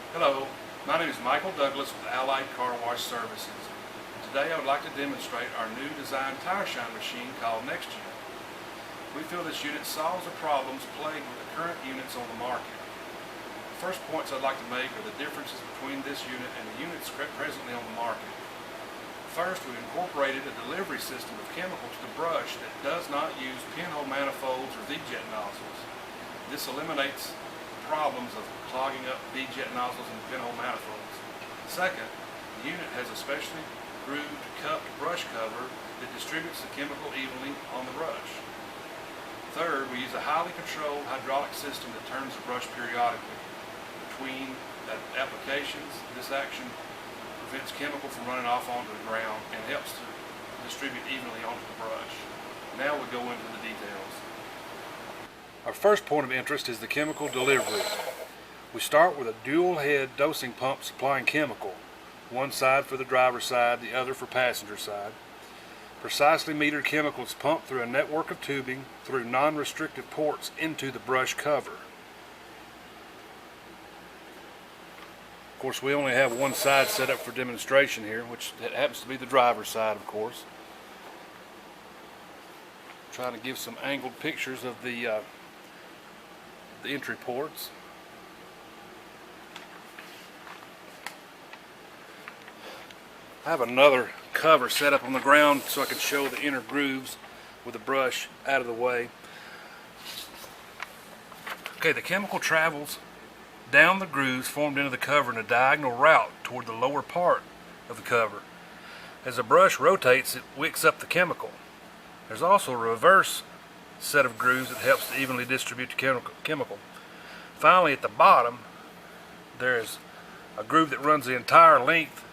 Hello, my name is Michael Douglas with Allied Car Wash Services. Today I would like to demonstrate our new design tire shine machine called NextGen. We feel this unit solves the problems plagued with the current units on the market. The first points I'd like to make are the differences between this unit and the units presently on the market. First, we've incorporated a delivery system of chemical to the brush that does not use pinhole manifolds or V-jet nozzles. This eliminates problems of clogging up V-jet nozzles and pinhole manifolds. Second, the unit has a specially grooved cupped brush cover that distributes the chemical evenly on the brush. Third, we use a highly controlled hydraulic system that turns the brush periodically. Between applications, this action prevents chemical from running off onto the ground and helps to distribute evenly onto the brush. Now we go into the details. Our first point of interest is the chemical delivery. We start with a dual head dosing pump supplying chemical, one side for the driver's side, the other for passenger side. Precisely metered chemical is pumped through a network of tubing through non-restrictive ports into the brush cover. Of course, we only have one side set up for demonstration here, which happens to be the driver's side, of course. Trying to give some angled pictures of the entry ports. I have another cover set up on the ground so I can show the inner grooves with the brush out of the way. Okay, the chemical travels down the grooves formed into the cover in a diagonal route toward the lower part of the cover. As the brush rotates, it wicks up the chemical. There's also a reverse set of grooves that helps to evenly distribute the chemical. Finally, at the bottom, there is a groove that runs the entire length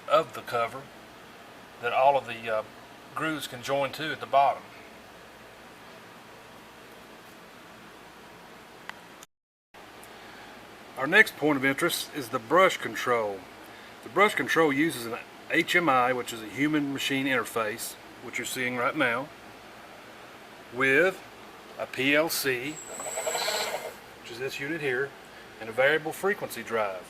of the cover that all of the grooves can join to at the bottom. Our next point of interest is the brush control. The brush control uses an HMI, which is a human-machine interface, which you're seeing right now, with a PLC, which is this unit here, and a variable frequency drive.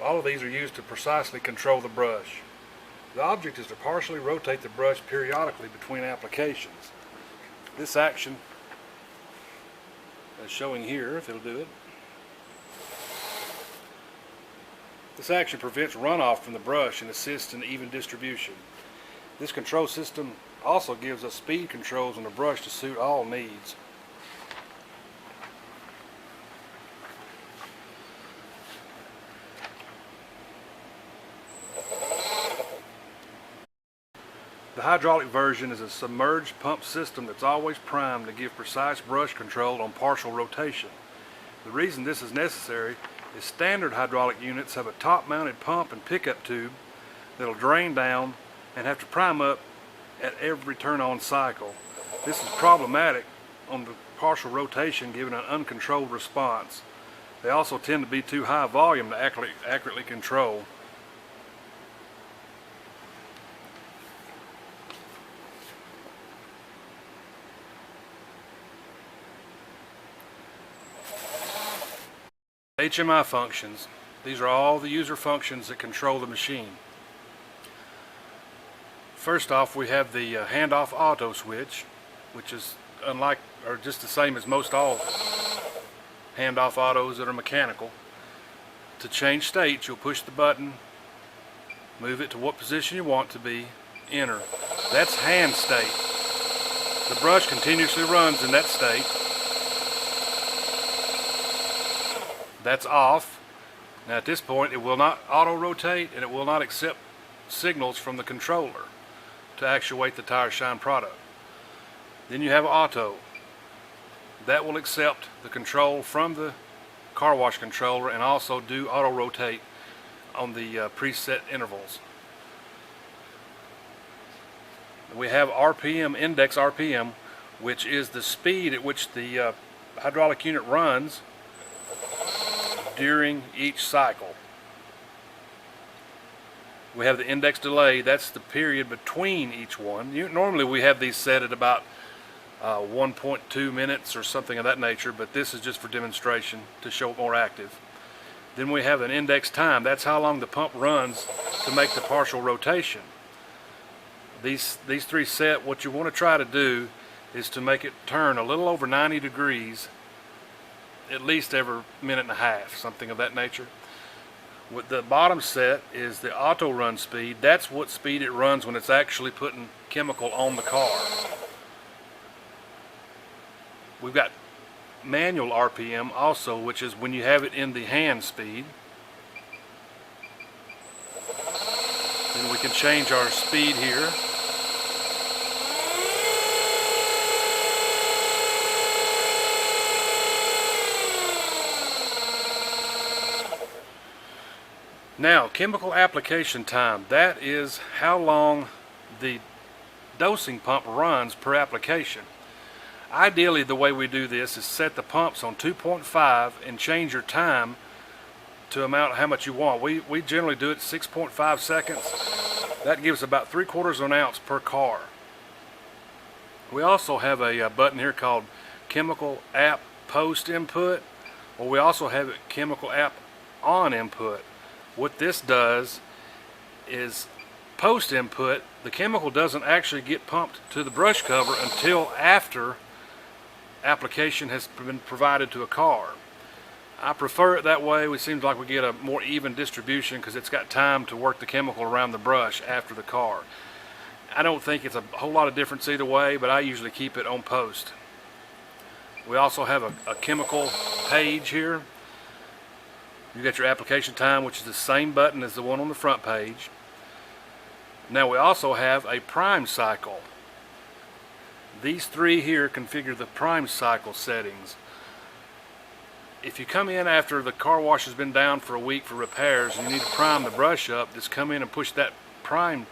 All of these are used to precisely control the brush. The object is to partially rotate the brush periodically between applications. This action, as showing here, if it'll do it, this action prevents runoff from the brush and assists in even distribution. This control system also gives us speed controls on the brush to suit all needs. The hydraulic version is a submerged pump system that's always primed to give precise brush control on partial rotation. The reason this is necessary is standard hydraulic units have a top-mounted pump and pickup tube that'll drain down and have to prime up at every turn-on cycle. This is problematic on the partial rotation given an uncontrolled response. They also tend to be too high volume to accurately control. HMI functions. These are all the user functions that control the machine. First off, we have the handoff auto switch, which is unlike or just the same as most all handoff autos that are mechanical. To change state, you'll push the button, move it to what position you want to be, enter. That's hand state. The brush continuously runs in that state. That's off. Now at this point it will not auto-rotate and it will not accept signals from the controller to actuate the tire shine product. Then you have auto. That will accept the control from the car wash controller and also do auto-rotate on the preset intervals. We have RPM, index RPM, which is the speed at which the hydraulic unit runs during each cycle. We have the index delay, that's the period between each one. Normally we have these set at about 1.2 minutes or something of that nature, but this is just for demonstration to show it more active. Then we have an index time. That's how long the pump runs to make the partial rotation. These three set, what you want to try to do is to make it turn a little over 90 degrees at least every minute and a half, something of that nature. With the bottom set is the auto run speed. That's what speed it runs when it's actually putting chemical on the car. We've got manual RPM also, which is when you have it in the hand speed. Then we can change our speed here. Now, chemical application time, that is how long the dosing pump runs per application. Ideally, the way we do this is set the pumps on 2.5 and change your time to amount how much you want. We generally do it 6.5 seconds. That gives about 3/4 of an ounce per car. We also have a button here called chemical app post input, or we also have it chemical app on input. What this does is post input, the chemical doesn't actually get pumped to the brush cover until after application has been provided to a car. I prefer it that way. It seems like we get a more even distribution because it's got time to work the chemical around the brush after the car. I don't think it's a whole lot of difference either way, but I usually keep it on post. We also have a chemical page here. You got your application time, which is the same button as the one on the front page. Now we also have a prime cycle. These three here configure the prime cycle settings. If you come in after the car wash has been down for a week for repairs and you need to prime the brush up, just come in and push that prime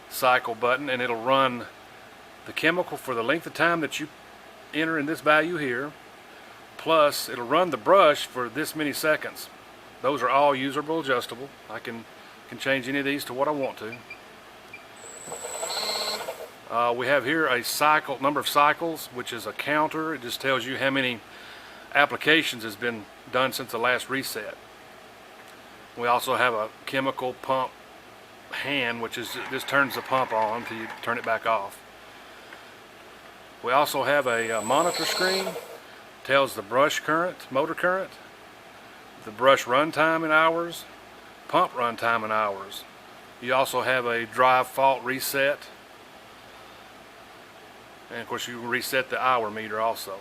cycle button and it'll run the chemical for the length of time that you enter in this value here, plus it'll run the brush for this many seconds. Those are all userable, adjustable. I can change any of these to what I want to. We have here a cycle, number of cycles, which is a counter. It just tells you how many applications has been done since the last reset. We also have a chemical pump hand, which is just turns the pump on until you turn it back off. We also have a monitor screen, tells the brush current, motor current, the brush run time in hours, pump run time in hours. You also have a drive fault reset, and of course you can reset the hour meter also.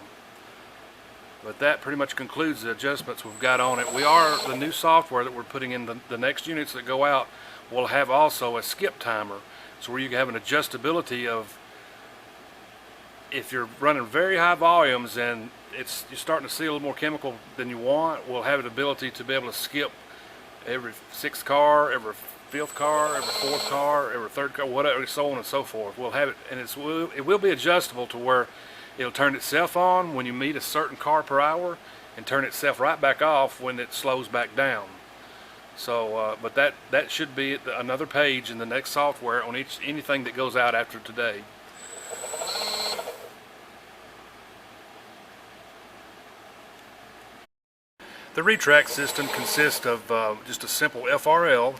But that pretty much concludes the adjustments we've got on it. The new software that we're putting in the next units that go out will have also a skip timer, so where you can have an adjustability of if you're running very high volumes and you're starting to see a little more chemical than you want, we'll have the ability to be able to skip every 6th car, every 5th car, every 4th car, every 3rd car, whatever, so on and so forth. We'll have it, and it will be adjustable to where it'll turn itself on when you meet a certain car per hour and turn itself right back off when it slows back down. So, but that should be another page in the next software on anything that goes out after today. The retract system consists of just a simple FRL,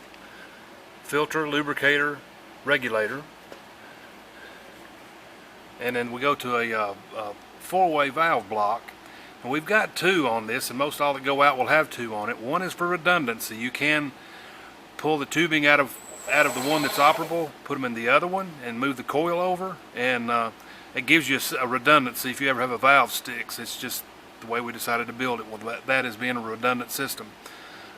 filter, lubricator, regulator, and then we go to a 4-way valve block. And we've got 2 on this, and most all that go out will have 2 on it. One is for redundancy. You can pull the tubing out of the one that's operable, put them in the other one, and move the coil over, and it gives you a redundancy if you ever have a valve sticks. It's just the way we decided to build it, with that as being a redundant system.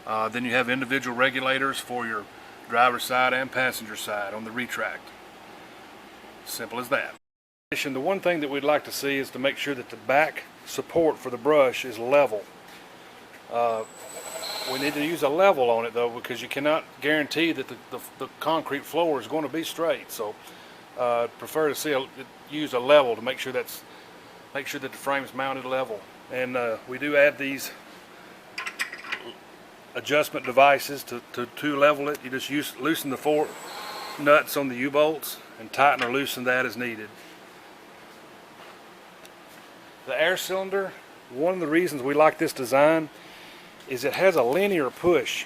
Then you have individual regulators for your driver's side and passenger side on the retract. Simple as that. The one thing that we'd like to see is to make sure that the back support for the brush is level. We need to use a level on it though, because you cannot guarantee that the concrete floor is going to be straight. So prefer to use a level to make sure that the frame is mounted level. And we do add these adjustment devices to level it. You just loosen the 4 nuts on the U-bolts and tighten or loosen that as needed. The air cylinder, one of the reasons we like this design is it has a linear push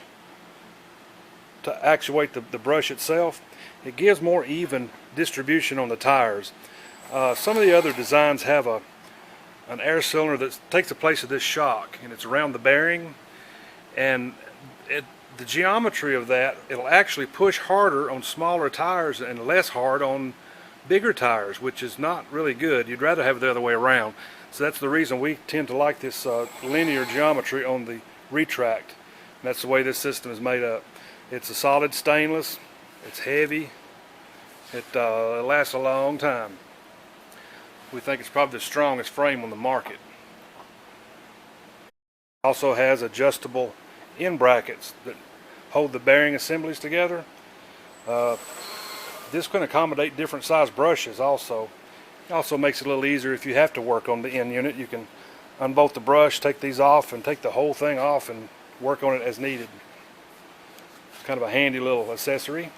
to actuate the brush itself. It gives more even distribution on the tires. Some of the other designs have an air cylinder that takes the place of this shock, and it's around the bearing, and the geometry of that, it'll actually push harder on smaller tires and less hard on bigger tires, which is not really good. You'd rather have it the other way around. So that's the reason we tend to like this linear geometry on the retract. And that's the way this system is made up. It's a solid stainless, it's heavy, it lasts a long time. We think it's probably the strongest frame on the market. Also has adjustable end brackets that hold the bearing assemblies together. This can accommodate different size brushes also. It also makes it a little easier if you have to work on the end unit. You can unbolt the brush, take these off, and take the whole thing off and work on it as needed. It's kind of a handy little accessory.